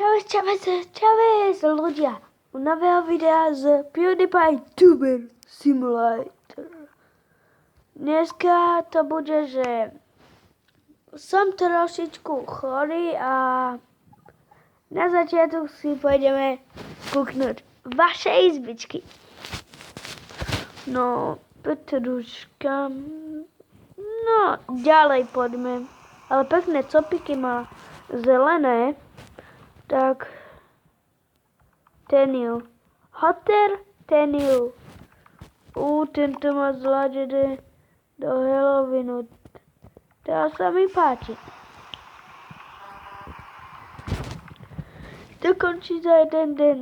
Čavez, ľudia. U nového videa z PewDiePie Tuber Simulator. Dneska to bude, že som trošičku chorý a na začiatok si pôjdeme kúknúť vaše izbičky. No, Petruška. No, ďalej poďme. Ale pekné copiky má zelené. Tak, Tenil. Hotel Tenil. Tento má zladené do Halloweenu. To sa mi páči. Dokončí za jeden deň.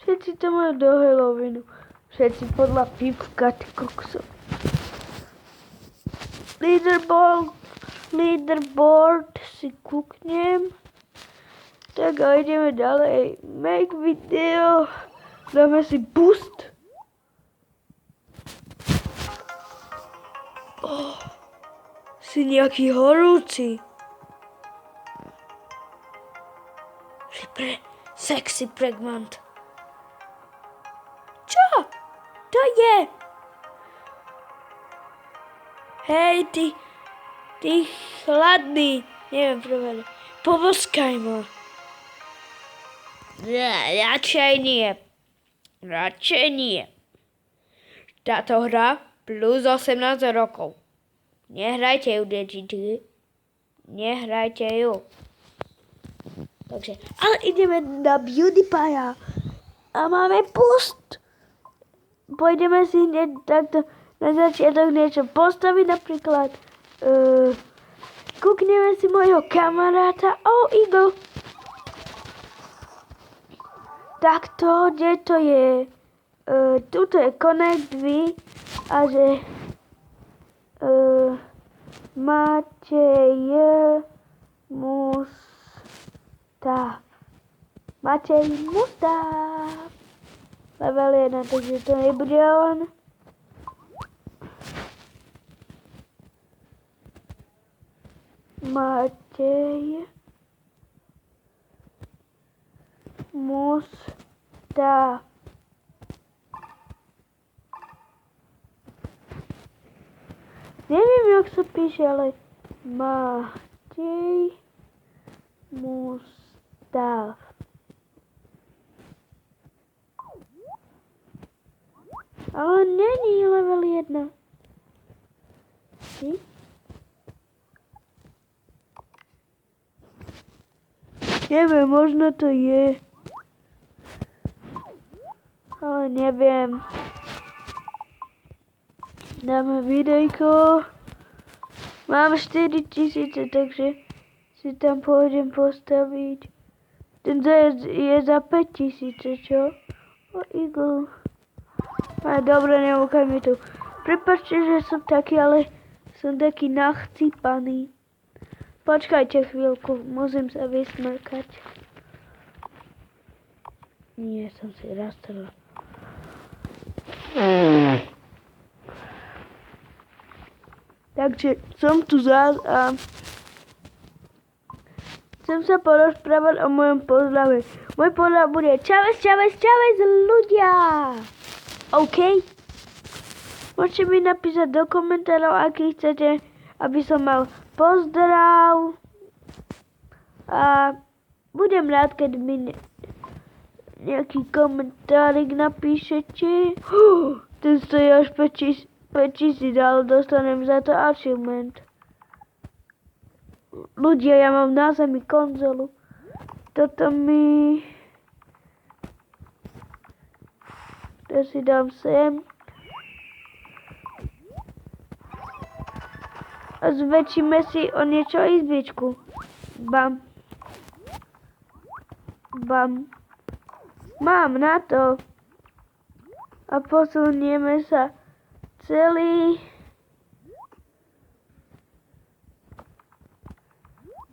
Všetci to majú do Halloweenu. Všetci podľa pivka, ty kokso. Leaderboard si kúknem. Tak a ideme ďalej. Make video. Dáme si boost. Si nejaký horúci. Sexy pregnant. Čo? To je? Hej, ty chladný. Neviem prevedať. Poboskaj ma. Radšej nie. Táto hra plus 18 rokov. Nehrajte ju, deti. Nehrajte ju. Takže, ale ideme na PewDiePie a máme pust. Pôjdeme si hneď takto na začiatok niečo postaviť, napríklad kúkneme si môjho kamaráta. Eagle. Takto, kde to je? Tuto je Connect V a že Matej Mustav. Level 1, takže to nebude on. Matej Mustav. Neviem, jak sa píše, ale Matej Mustav. Ale není level 1. Či? Neviem, možno to je. Ale neviem. Dáme videjko. Mám 4000, takže si tam pôjdem postaviť. Ten je za 5000, čo? Eagle. Dobre, nemúkaj mi tu. Prepáčte, že som taký, ale som taký nachcípaný. Počkajte chvíľku, musím sa vysmrkať. Nie, som si rastrel. Takže som tu zás a chcem sa porozprávať o mojom pozdrave. Môj pozdrav bude Čavez, ľudia! OK? Môžete mi napísať do komentárov, aký chcete, aby som mal pozdrav. A budem rád, keď mi nejaký komentárik napíšete. Ten stojí až 5000, ale dostanem za to achievement. Ľudia, ja mám na zemi konzolu. Toto to si dám sem. A zväčšíme si o niečo izbičku. Bam. Mám na to. A posunieme sa celý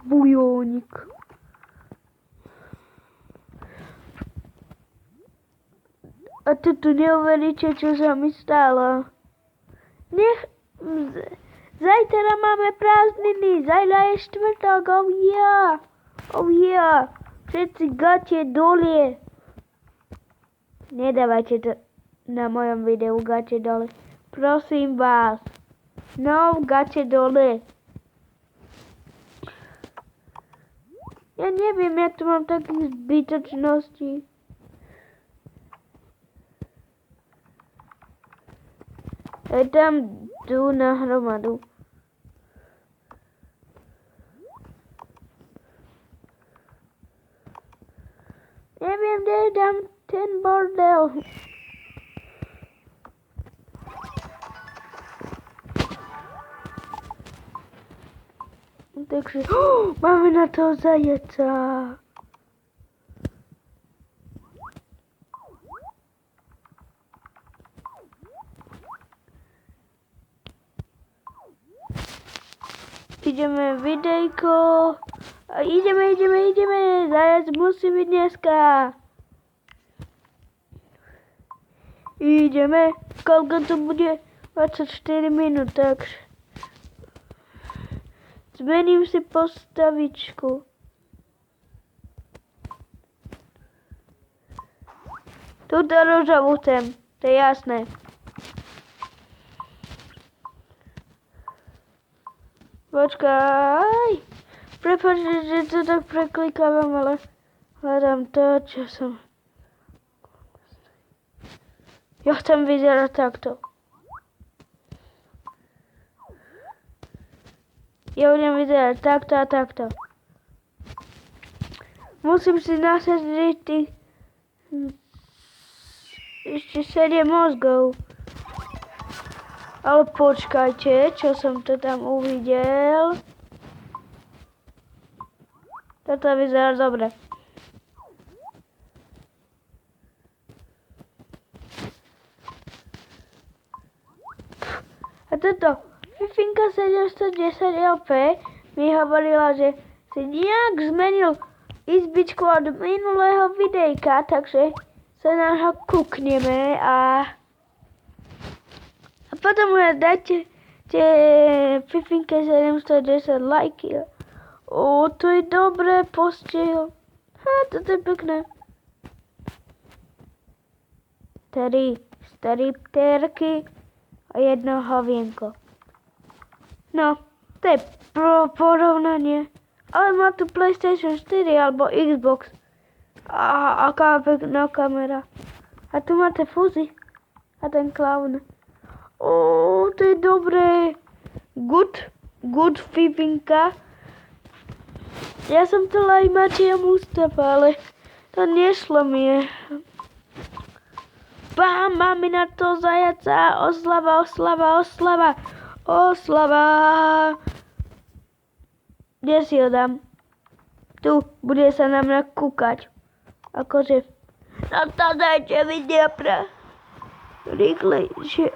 bujónik. A tu neuveríte, čo sa mi stalo. Zajtra máme prázdniny, zajtra je štvrtok, Oh yeah, všetci gate dole. Nedávajte to na mojom videu gate dole. Prosím vás. No, gate dole. Ja neviem, ja tu mám takých zbytočností. Ja tam tu na hromadu. Neviem, kde dám ten bordel. Takže, máme na toho zajaca. Ideme videjko. A ideme. Zajac musí byť dneska. Ideme. Koľko to bude? 24 minút, takže. Zmením si postavičku. Túto rožavú chcem, to je jasné. Počkaj. Prepáč, že to tak preklikávam, ale hľadám to, čo som. Ja chcem vyzerať takto. Ja budem vyzerať takto a takto. Musím si nasadiť tých ešte 7 mozgov. Ale počkajte, čo som to tam uvidel. Toto vyzerá dobre. A toto. Fifinka 710 LP mi hovorila, že si nejak zmenil izbičku od minulého videjka, takže sa na ho kúkneme a potom dajte Fifinke 710 lajky. To je dobré postiel. Toto je pekné. Starý ptérky a jedno hovienko. No, to je porovnanie. Ale má tu PlayStation 4 alebo Xbox. A aká pekná kamera. A tu máte fúzy. A ten klaun. To je dobré. Good Fifinka. Ja som to aj Matia Mustafa, ale to nešlo mi. Bám, máme na to zajaca. Oslava. Kde si ho dám? Tu, bude sa na mňa kúkať. Akože. No to dajte videa rýchlejšie.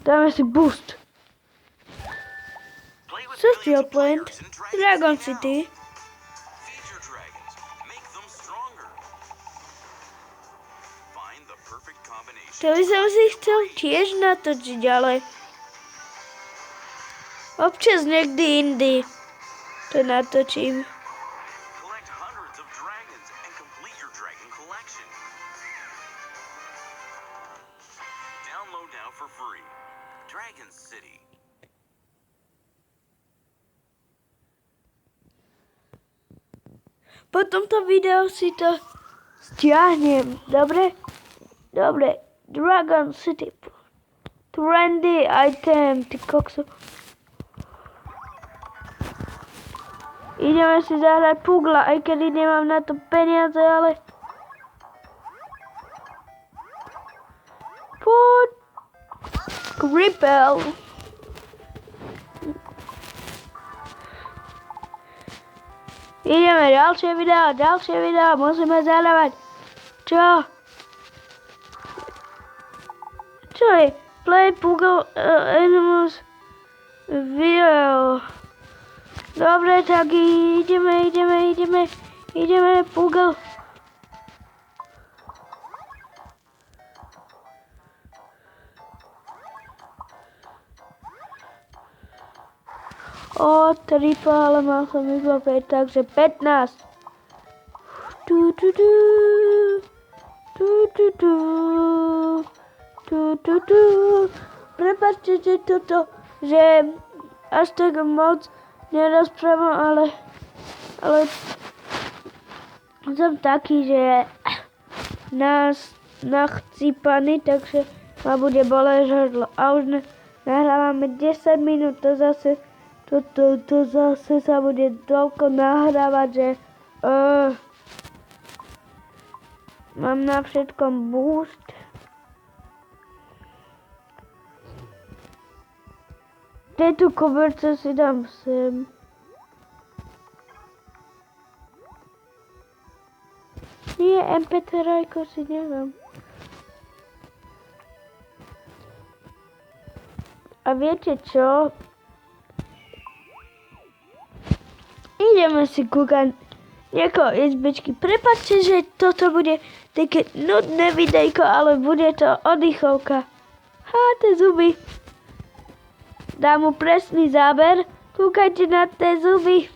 Dáme si boost. Social Plant, Dragon City. To by som si chcel tiež natočiť, ale občas niekdy indy to natočím. Po tomto videu si to stiahnem, dobre? Dobre, Dragon City. Trendy item, ty kokso. Ideme si zahrať pugla, aj keď nemám na to peniaze, ale... Poď! Kripel. Ideme ďalšie videá, musíme zahrávať. Čo? Čo je? Play Puggle Animals video. Dobre, tak ideme, Puggle. tripa, ale mal som iba 5, takže 15. Tu, tu, tu. Tu, tu, tu. Tu, tu, tu. Prepáčte, že toto, že až tak moc nerozprávam, ale som taký, že nachcípaný, takže ma bude boleť hrdlo. A už nahrávame 10 minút, to zase sa bude toľko nahrávať, že mám na všetkom boost. Tieto koberce si dám sem. Nie, MP3 si nedám. A viete čo? Ideme si kúkať niekoho izbičky. Prepáčte, že toto bude také nudné videjko, ale bude to oddychovka. Tie zuby. Dám mu presný záber. Kúkajte na tie zuby.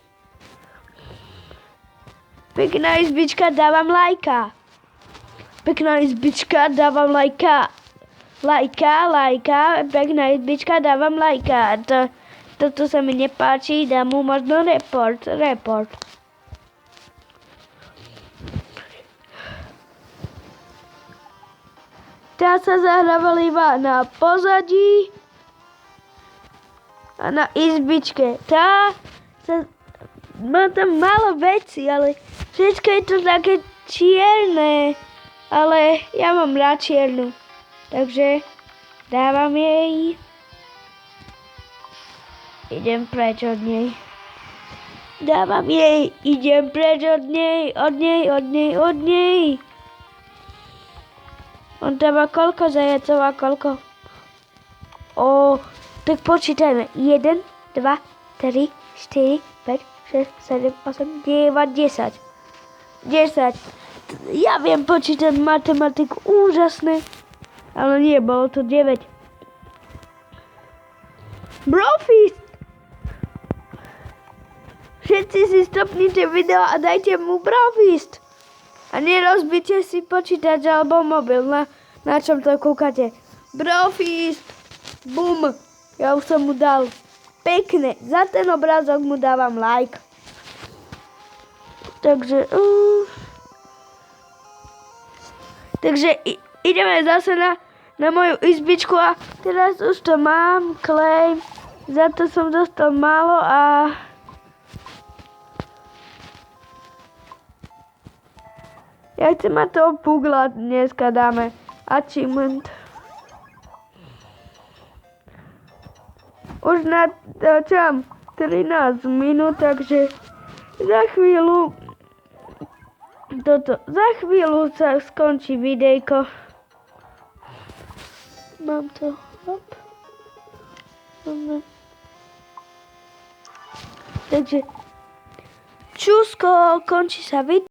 Pekná izbička, dávam lajka. Pekná izbička, dávam lajka. Lajka. Pekná izbička, dávam lajka. Toto sa mi nepáči, dám mu možno report. Tá sa zahrával iba na pozadí a na izbičke. Má tam málo veci, ale všetko je to také čierne. Ale ja mám rád čiernu. Takže dávam jej. Idem preč od nej. Dávam jej. Idem preč od nej. Od nej. On tam má koľko zajacov a koľko? Tak počítajme. 1, 2, 3, 4, 5, 6, 7, 8, 9, 10. 10. Ja viem počítať matematiku. Úžasné. Ale nie, bolo to 9. Brofist! Všetci si stopnite video a dajte mu Brofist. A nerozbite si počítač alebo mobil, na čom to kúkate. Brofist! Bum! Ja už som mu dal. Pekne. Za ten obrázok mu dávam like. Takže ideme zase na moju izbičku a teraz už to mám, claim. Za to som dostal málo a ja chcem mať toho pugla, dneska dáme achievement. Už na čam 13 minút, takže za chvíľu sa skončí videjko. Mám to. Takže čusko, končí sa video.